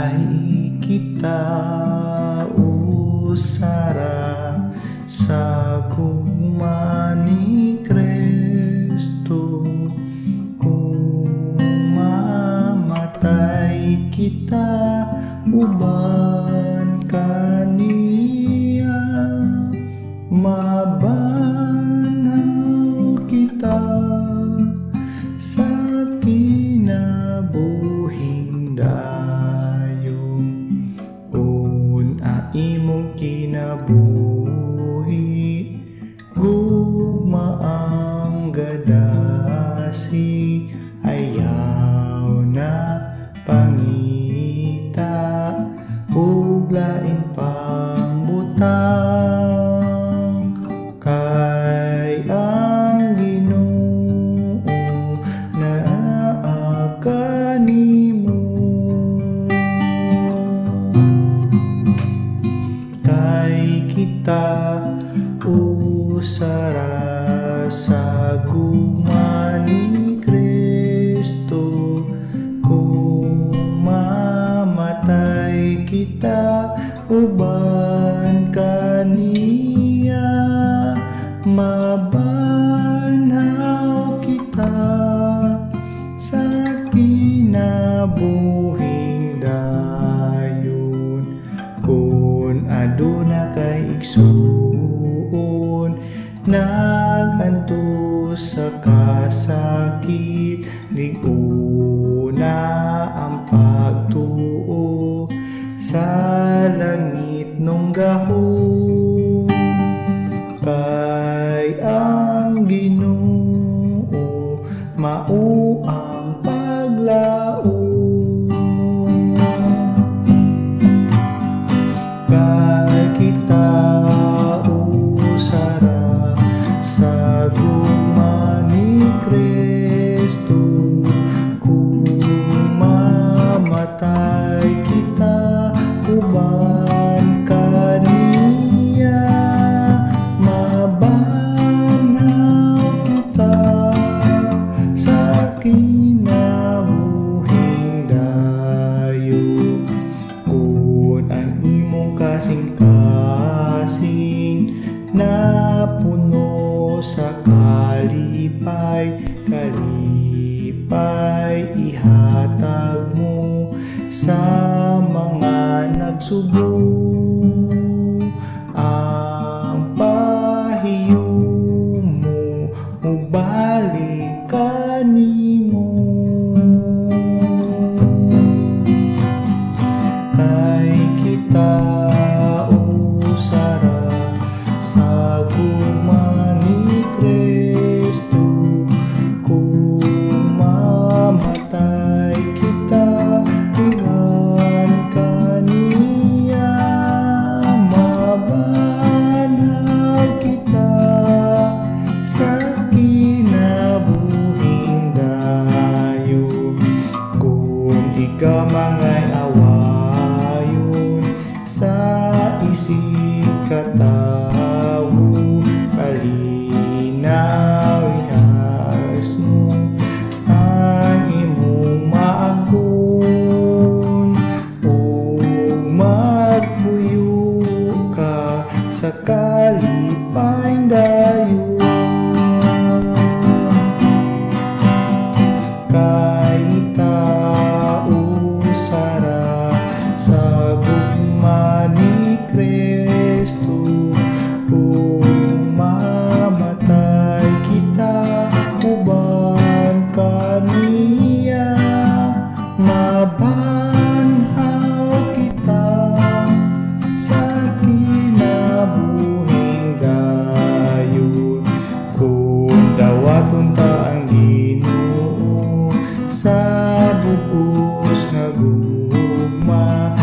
Kay kita usara sa gugma ni Kristo, kung mamatay kita uban kaniya, mabanhaw kita sa kinabuhing dayon. Imong kinabuhi gugma ang gadasi, ayaw na pangita ug lain pang butang. Kay ang Ginoo naa kanimo, kay kita usara sa gugma ni Kristo, kung mamatay kita uban kaniya, mabanhaw kita sa kinabuhing dayon. Kung aduna kay igsuon naganto sa kasakit, liguna ang pagtuo sa langit nung gahom. Kay ang Ginoo mao ang paglaom. Kay kita usara sa gugma ni Kristo, kung mamatay kita uban kaniya, mabanhaw kita sa kinabuhing dayon. Kung ang imong kasing-kasing na puno sa kalipay, ihatag mo sa mga nagsubong. Ang pahiyo mo mubalik kanimo, kay kita usara sa gugma ni Kristo, kung mamatay kita uban kaniya, mabanhaw kita sa kinabuhing dayon. Kung ikaw mangay awayon sa isig katawo, kalinaw ihas mo ang imong maagon, ug magpuyo ka sa kalipayng dayon. Kay kita usara sa gugma ni Kristo, kung mamatay kita uban kaniya, mabanhaw kita sa kinabuhing dayon. Kung dawaton ta ang Ginoo sa bugos nga gugma,